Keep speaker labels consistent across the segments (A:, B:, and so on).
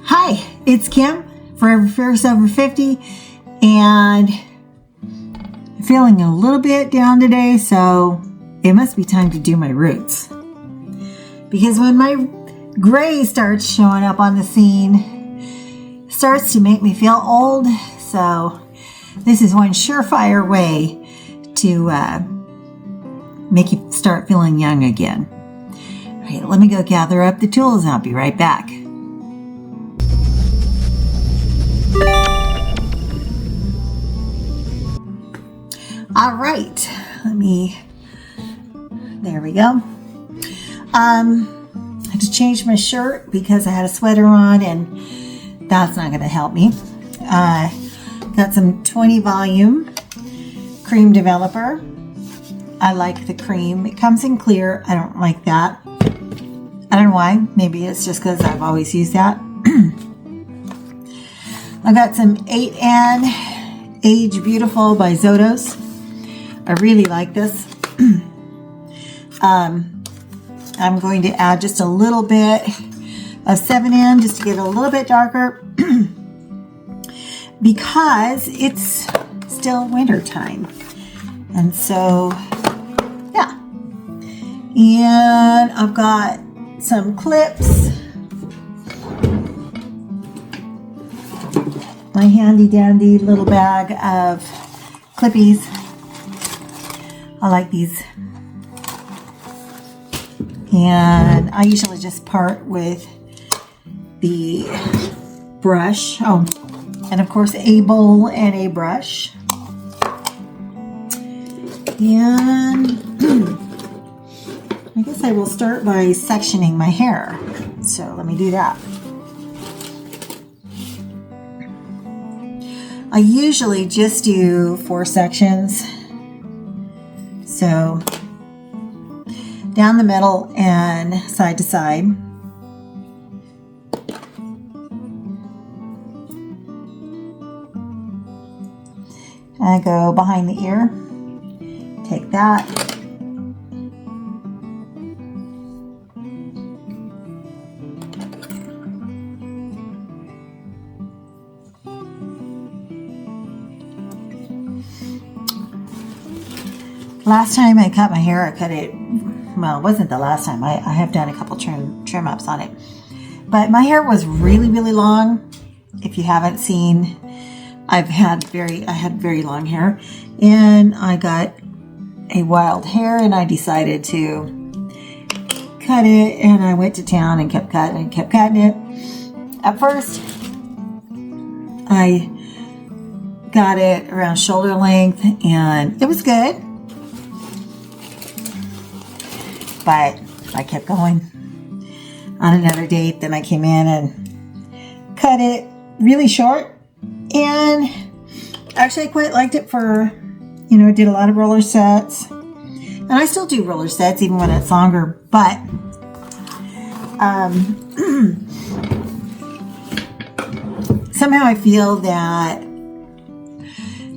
A: Hi, it's Kim, Forever Fierce Over 50, and I'm feeling a little bit down today, so it must be time to do my roots. Because when my gray starts showing up on the scene, it starts to make me feel old, so this is one surefire way to make you start feeling young again. All right, let me go gather up the tools and I'll be right back. All right, there we go. I had to change my shirt because I had a sweater on and that's not gonna help me. Got some 20 volume cream developer. I like the cream. It comes in clear. I don't like that. I don't know why. Maybe it's just because I've always used that. I got some 8N Age Beautiful by Zotos. I really like this. I'm going to add just a little bit of 7N just to get it a little bit darker because it's still winter time. And so, yeah. And I've got some clips. My handy dandy little bag of clippies. I like these. And I usually just part with the brush. Oh, and of course a bowl and a brush. And I guess I will start by sectioning my hair. So let me do that. I usually just do 4 sections. So down the middle and side to side. I go behind the ear. Take that. Last time I cut my hair, I cut it, well, it wasn't the last time. I have done a couple trim ups on it. But my hair was really, really long. If you haven't seen, I had very long hair. And I got a wild hair and I decided to cut it, and I went to town and kept cutting it. At first, I got it around shoulder length and it was good. But I kept going. On another date, then I came in and cut it really short. And actually I quite liked it for, did a lot of roller sets. And I still do roller sets even when it's longer. But somehow I feel that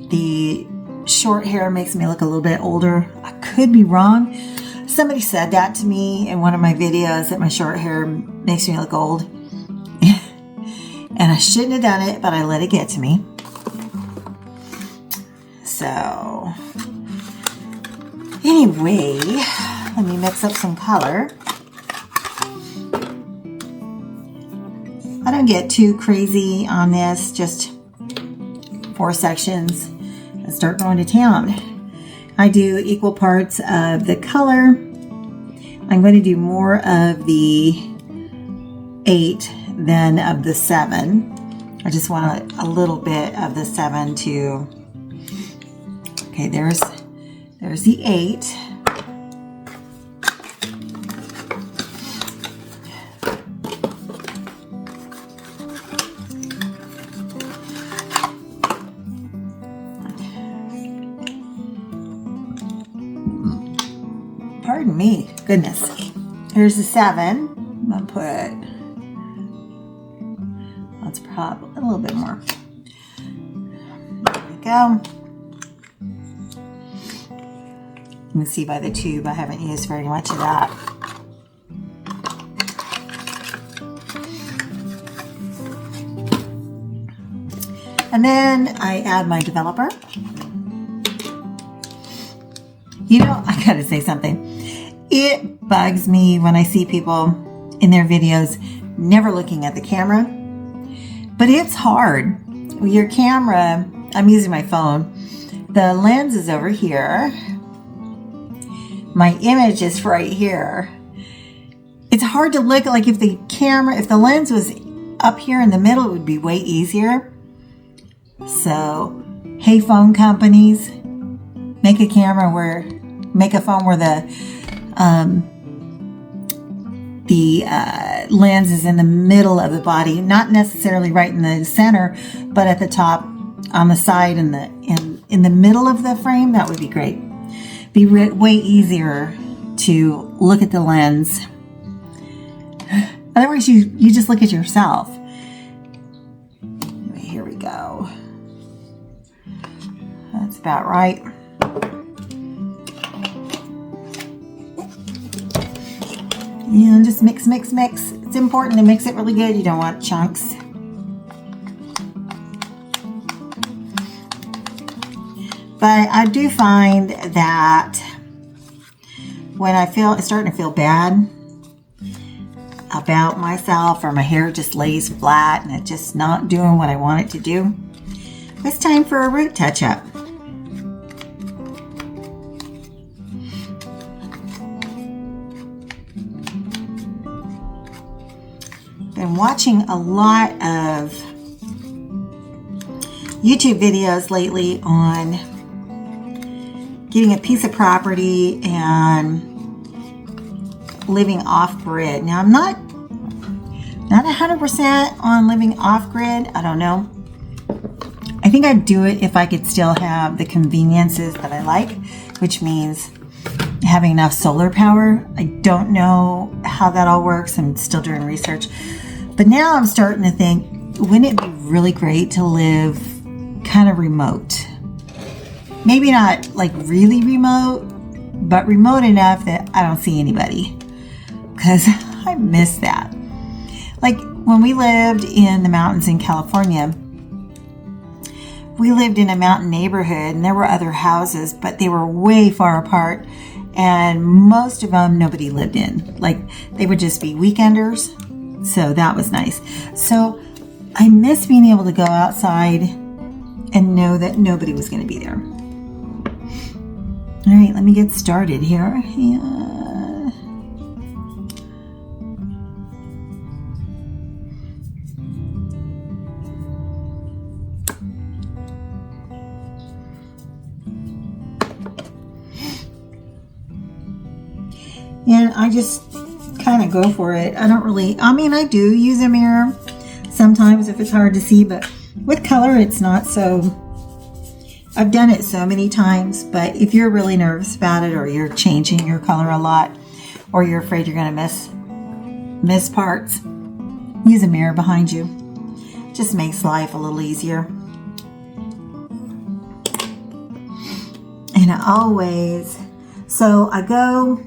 A: the short hair makes me look a little bit older. I could be wrong. Somebody said that to me in one of my videos, that my short hair makes me look old. And I shouldn't have done it, but I let it get to me. So, anyway, let me mix up some color. I don't get too crazy on this, just 4 sections and start going to town. I do equal parts of the color. I'm going to do more of the 8 than of the 7. I just want a little bit of the 7 to, okay, there's the 8. Pardon me, goodness. Here's the 7. I'm gonna put, let's probably a little bit more. There we go. You can see by the tube I haven't used very much of that. And then I add my developer. You know, I gotta say something. It bugs me when I see people in their videos never looking at the camera. But it's hard. Your camera, I'm using my phone. The lens is over here. My image is right here. It's hard to look, like if the lens was up here in the middle, it would be way easier. So, hey phone companies, make a phone where the lens is in the middle of the body, not necessarily right in the center, but at the top, on the side, in the middle of the frame. That would be great. Be way easier to look at the lens. Otherwise, you just look at yourself. Here we go. That's about right. And just mix. It's important to mix it really good. You don't want chunks. But I do find that when I'm starting to feel bad about myself, or my hair just lays flat and it's just not doing what I want it to do, it's time for a root touch-up. Been watching a lot of YouTube videos lately on getting a piece of property and living off-grid. Now, I'm not 100% on living off-grid. I don't know. I think I'd do it if I could still have the conveniences that I like, which means having enough solar power. I don't know how that all works. I'm still doing research. But now I'm starting to think, wouldn't it be really great to live kind of remote? Maybe not like really remote, but remote enough that I don't see anybody. Because I miss that. Like when we lived in the mountains in California, we lived in a mountain neighborhood and there were other houses, but they were way far apart. And most of them nobody lived in. Like they would just be weekenders. So that was nice. So I miss being able to go outside and know that nobody was going to be there. All right, let me get started here. And I just kind of go for it. I do use a mirror sometimes if it's hard to see, but with color it's not so. I've done it so many times, but if you're really nervous about it, or you're changing your color a lot, or you're afraid you're going to miss parts, use a mirror behind you. Just makes life a little easier. And so I go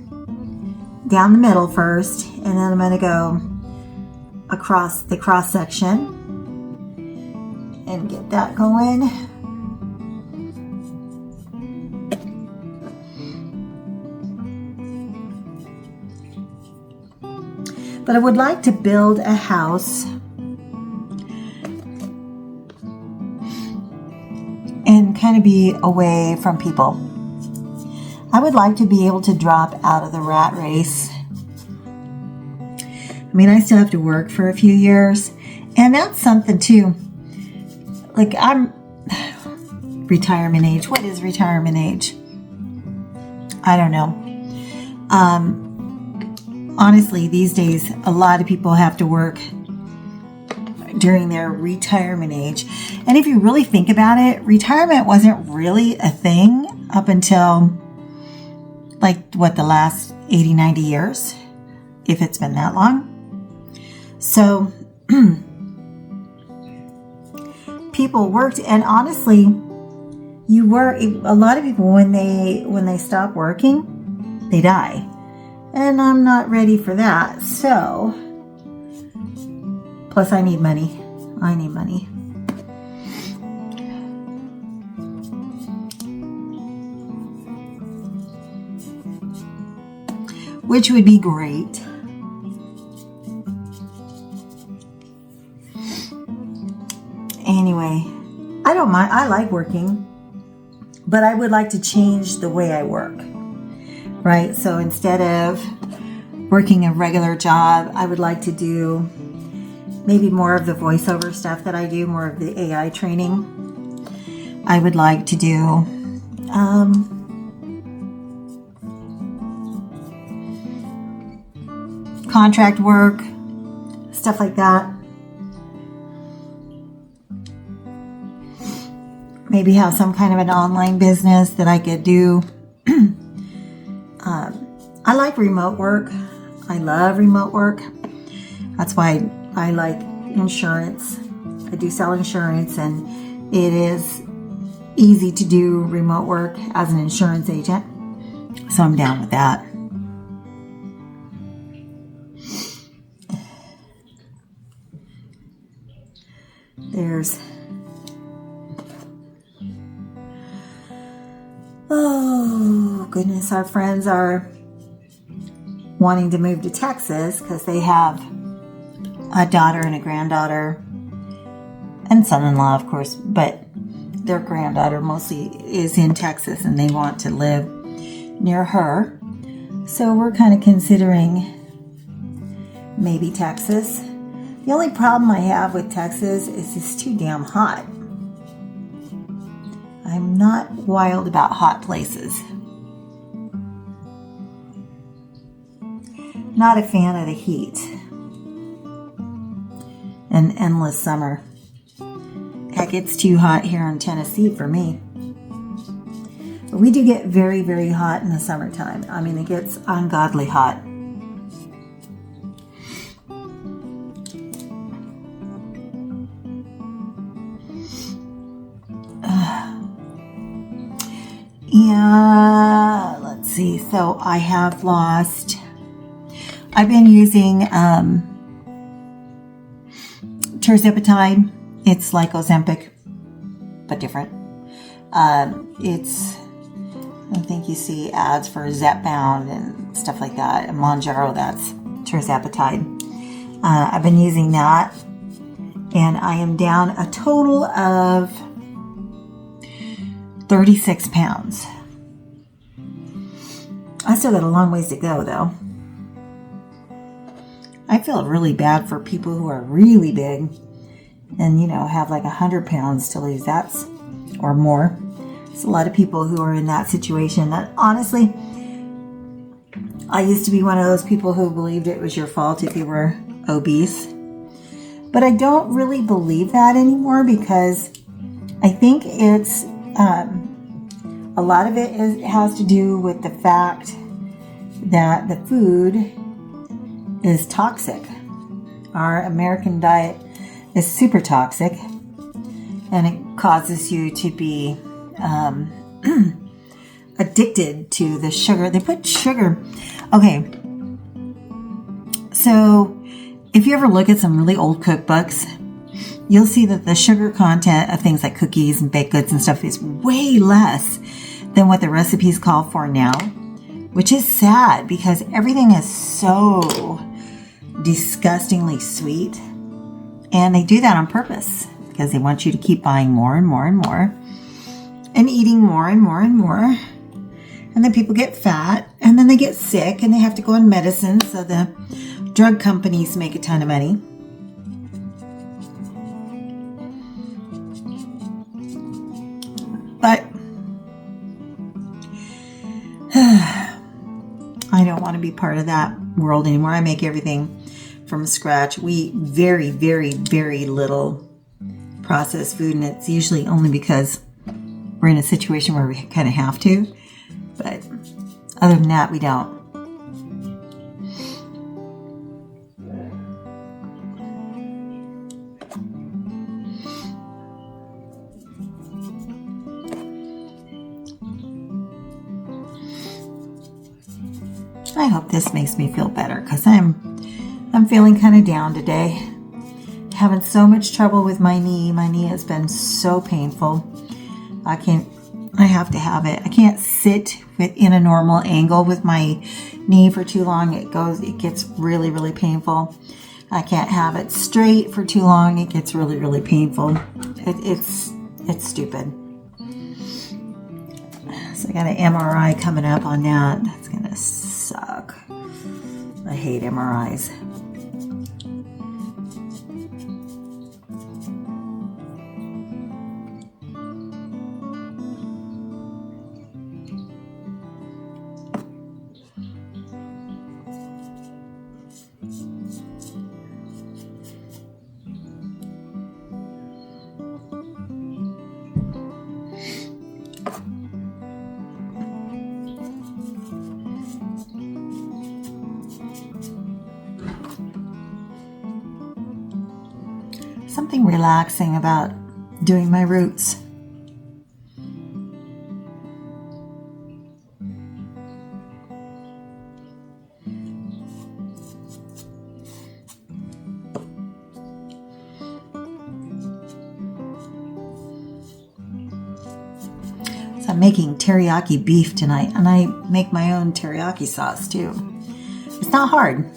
A: down the middle first, and then I'm going to go across the cross section and get that going. But I would like to build a house and kind of be away from people. I would like to be able to drop out of the rat race. I still have to work for a few years, and that's something too. Like I'm retirement age. What is retirement age? I don't know. Honestly, these days, a lot of people have to work during their retirement age. And if you really think about it, retirement wasn't really a thing up until the last 80, 90 years, if it's been that long. So people worked, and honestly, a lot of people when they stop working, they die. And I'm not ready for that. So, plus I need money. which would be great. Anyway, I don't mind. I like working, but I would like to change the way I work, right? So instead of working a regular job, I would like to do maybe more of the voiceover stuff that I do, more of the AI training. I would like to do contract work, stuff like that. Maybe have some kind of an online business that I could do. I like remote work. I love remote work. That's why I like insurance. I do sell insurance, and it is easy to do remote work as an insurance agent. So I'm down with that. There's, oh goodness, our friends are wanting to move to Texas because they have a daughter and a granddaughter and son-in-law, of course, but their granddaughter mostly is in Texas and they want to live near her. So we're kind of considering maybe Texas. The only problem I have with Texas is it's too damn hot. I'm not wild about hot places. Not a fan of the heat and endless summer. Heck, it's too hot here in Tennessee for me. But we do get very, very hot in the summertime. I mean, it gets ungodly hot. Yeah, let's see. So I have lost, I've been using tirzepatide. It's like Ozempic, but different. I think you see ads for Zepbound and stuff like that. And Mounjaro, that's tirzepatide. I've been using that, and I am down a total of 36 pounds. I still got a long ways to go, though. I feel really bad for people who are really big and, have like 100 pounds to lose. That's, or more. There's a lot of people who are in that situation. That, honestly, I used to be one of those people who believed it was your fault if you were obese. But I don't really believe that anymore, because I think it's a lot of it has to do with the fact that the food is toxic. Our American diet is super toxic, and it causes you to be addicted to the sugar. They put sugar. Okay, so if you ever look at some really old cookbooks, you'll see that the sugar content of things like cookies and baked goods and stuff is way less than what the recipes call for now, which is sad because everything is so disgustingly sweet. And they do that on purpose because they want you to keep buying more and more and more and eating more and more and more. And then people get fat, and then they get sick, and they have to go on medicine, so the drug companies make a ton of money. But I don't want to be part of that world anymore. I make everything from scratch. We eat very, very, very little processed food, and it's usually only because we're in a situation where we kind of have to. But other than that, we don't. I hope this makes me feel better, because I'm feeling kind of down today. Having so much trouble with my knee. My knee has been so painful. I have to have it. I can't sit in a normal angle with my knee for too long, it gets really, really painful. I can't have it straight for too long. It gets really, really painful. It's stupid. So I got an MRI coming up on that. That's going to suck. I hate MRIs. Something relaxing about doing my roots. So I'm making teriyaki beef tonight, and I make my own teriyaki sauce too. It's not hard.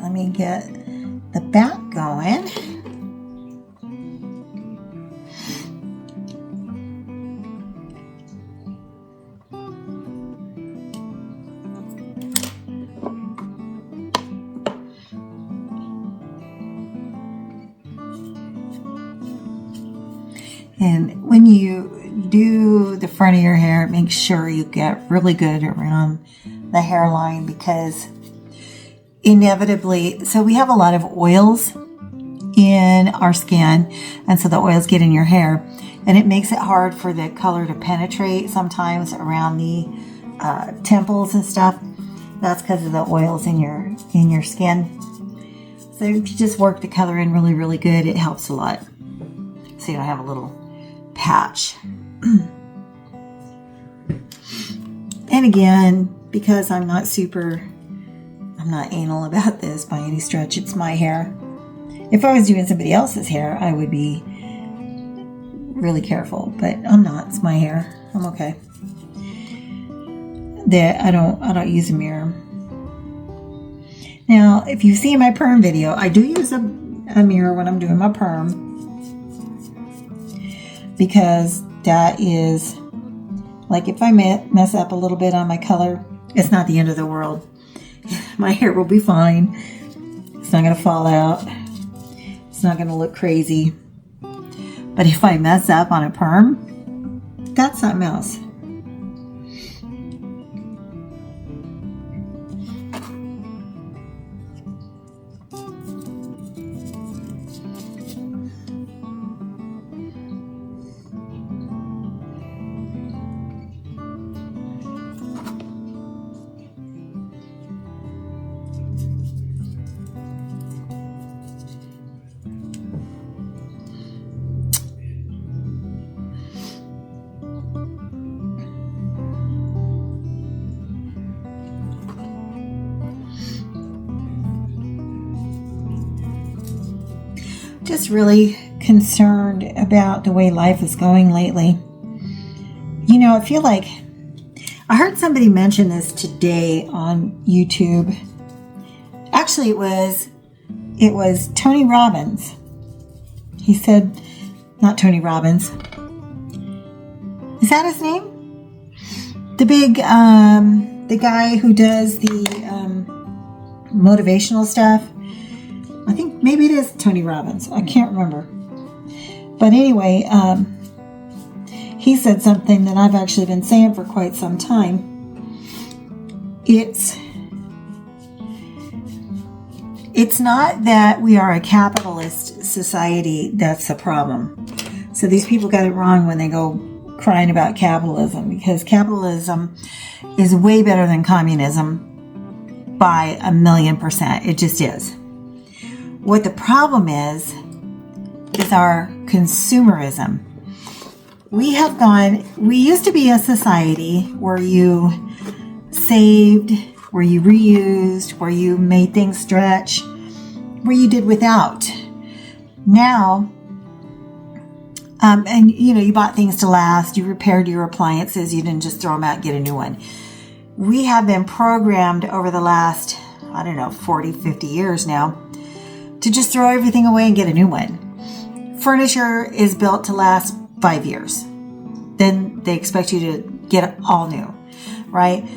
A: Let me get the back going. And when you do the front of your hair, make sure you get really good around the hairline, because inevitably, so we have a lot of oils in our skin, and so the oils get in your hair, and it makes it hard for the color to penetrate sometimes around the temples and stuff. That's because of the oils in your skin. So if you just work the color in really, really good, it helps a lot. So you don't have a little patch. And again, because I'm not anal about this by any stretch. It's my hair. If I was doing somebody else's hair, I would be really careful, but I'm not. It's my hair. I'm okay. I don't use a mirror. Now, if you see my perm video, I do use a mirror when I'm doing my perm, because that is, like, if I mess up a little bit on my color, it's not the end of the world. My hair will be fine. It's not going to fall out. It's not going to look crazy. But if I mess up on a perm, that's something else. Just really concerned about the way life is going lately. You know, I feel like I heard somebody mention this today on YouTube. Actually, it was Tony Robbins. He said, not Tony Robbins. Is that his name? The big, the guy who does the motivational stuff. I think maybe it is Tony Robbins. I can't remember. But anyway, he said something that I've actually been saying for quite some time. It's not that we are a capitalist society that's the problem. So these people got it wrong when they go crying about capitalism, because capitalism is way better than communism by 1,000,000%. It just is. What the problem is our consumerism. We used to be a society where you saved, where you reused, where you made things stretch, where you did without. Now, and you bought things to last, you repaired your appliances, you didn't just throw them out and get a new one. We have been programmed over the last, 40, 50 years now, to just throw everything away and get a new one. Furniture is built to last 5 years. Then they expect you to get it all new, right?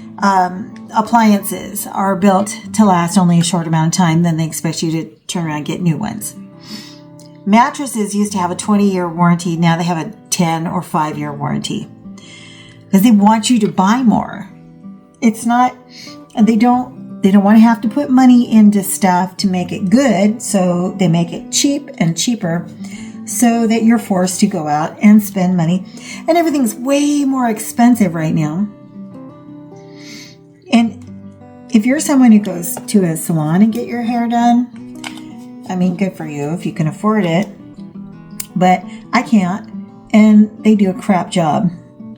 A: Appliances are built to last only a short amount of time. Then they expect you to turn around and get new ones. Mattresses used to have a 20-year warranty. Now they have a 10 or 5-year warranty because they want you to buy more. It's not, they don't want to have to put money into stuff to make it good. So they make it cheap and cheaper so that you're forced to go out and spend money. And everything's way more expensive right now. And if you're someone who goes to a salon and get your hair done, good for you if you can afford it, but I can't, and they do a crap job.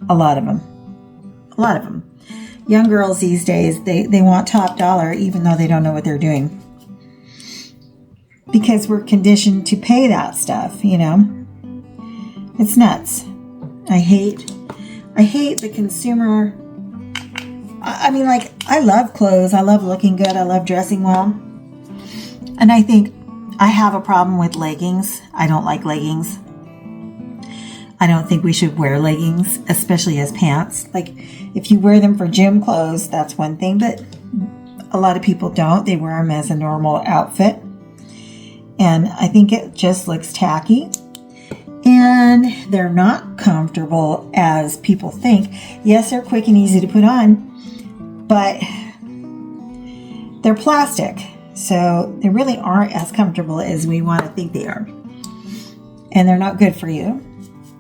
A: A lot of them. Young girls these days, they want top dollar even though they don't know what they're doing. Because we're conditioned to pay that stuff, It's nuts. I hate the consumer. I love clothes. I love looking good. I love dressing well. And I think I have a problem with leggings. I don't like leggings. I don't think we should wear leggings, especially as pants. If you wear them for gym clothes, that's one thing, but a lot of people don't. They wear them as a normal outfit. And I think it just looks tacky. And they're not comfortable as people think. Yes, they're quick and easy to put on, but they're plastic. So they really aren't as comfortable as we want to think they are. And they're not good for you.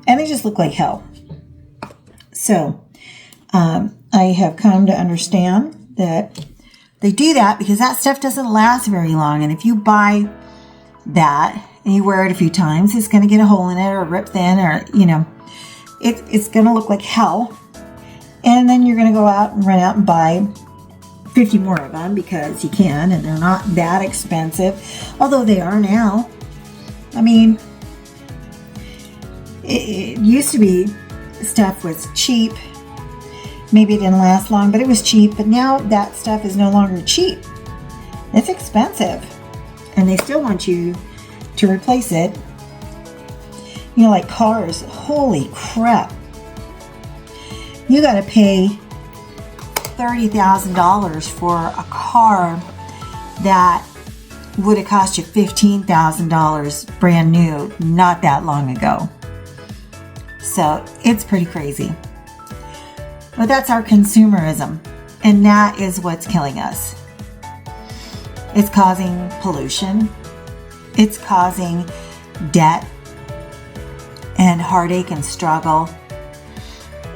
A: And they just look like hell. So I have come to understand that they do that because that stuff doesn't last very long. And if you buy that and you wear it a few times, it's going to get a hole in it or rip thin or, it's going to look like hell. And then you're going to go out and run out and buy 50 more of them because you can, and they're not that expensive, although they are now. It used to be stuff was cheap. Maybe it didn't last long, but it was cheap. But now that stuff is no longer cheap. It's expensive. And they still want you to replace it. Like cars. Holy crap. You got to pay $30,000 for a car that would have cost you $15,000 brand new not that long ago. So it's pretty crazy. But that's our consumerism. And that is what's killing us. It's causing pollution. It's causing debt and heartache and struggle.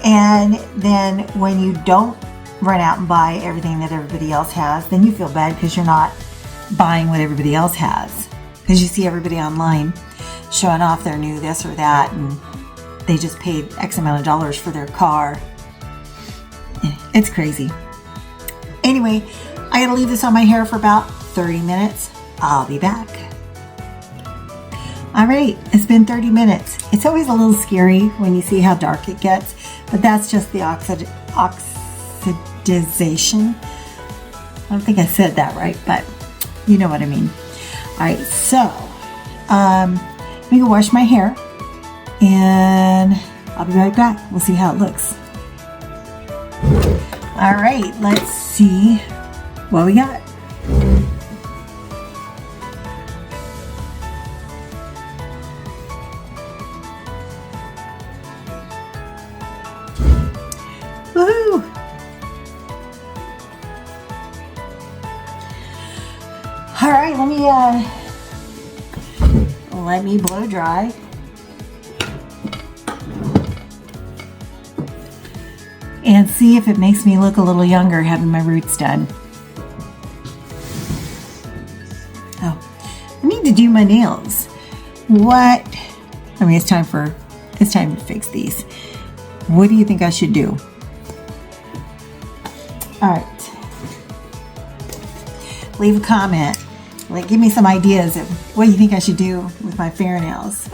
A: And then when you don't run out and buy everything that everybody else has, then you feel bad because you're not buying what everybody else has. Because you see everybody online showing off their new this or that, and they just paid X amount of dollars for their car. It's crazy. Anyway, I gotta leave this on my hair for about 30 minutes. I'll be back. All right, it's been 30 minutes. It's always a little scary when you see how dark it gets, but that's just the oxidization. I don't think I said that right, but you know what I mean. All right, so let me go wash my hair and I'll be right back. We'll see how it looks. All right, let's see what we got. Woohoo! All right, let me blow dry. And see if it makes me look a little younger having my roots done. Oh, I need to do my nails. It's time to fix these. What do you think I should do? All right. Leave a comment. Give me some ideas of what you think I should do with my fingernails.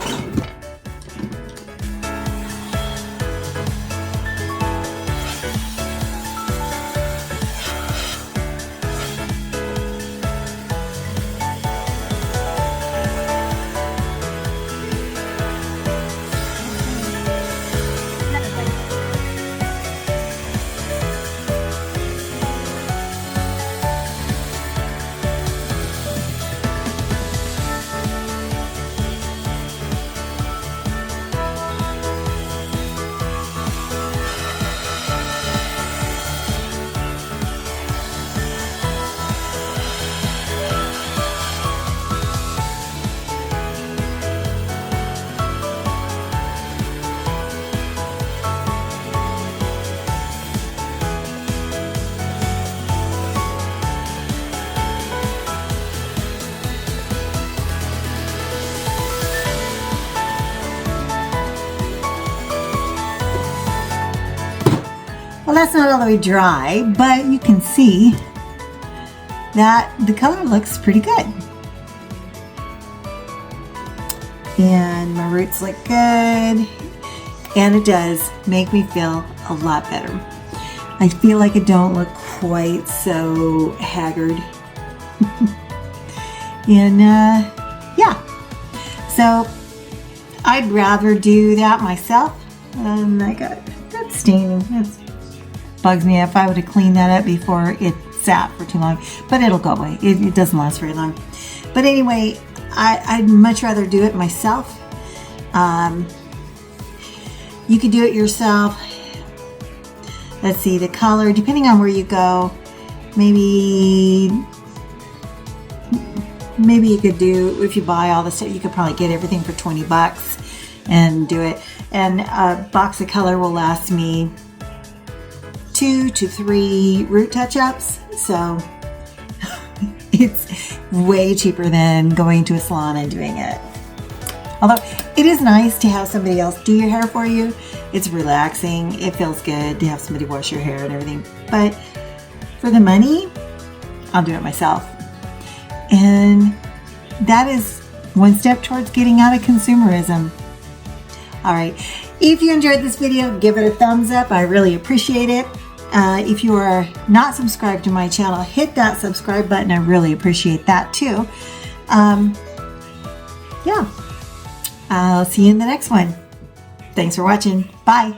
A: Well, that's not all the way dry, but you can see that the color looks pretty good. And my roots look good. And it does make me feel a lot better. I feel like I don't look quite so haggard. And yeah, so I'd rather do that myself. I got that staining. That bugs me. If I would have cleaned that up before it sat for too long, but it'll go away. It doesn't last very long. But anyway, I'd much rather do it myself. You could do it yourself. Let's see, the color, depending on where you go, maybe you could do, if you buy all the stuff, you could probably get everything for $20 and do it. And a box of color will last me 2 to 3 root touch-ups. So it's way cheaper than going to a salon and doing it. Although it is nice to have somebody else do your hair for you. It's relaxing. It feels good to have somebody wash your hair and everything. But for the money, I'll do it myself. And that is one step towards getting out of consumerism. All right. If you enjoyed this video, give it a thumbs up. I really appreciate it. If you are not subscribed to my channel, hit that subscribe button. I really appreciate that too. Yeah. I'll see you in the next one. Thanks for watching. Bye.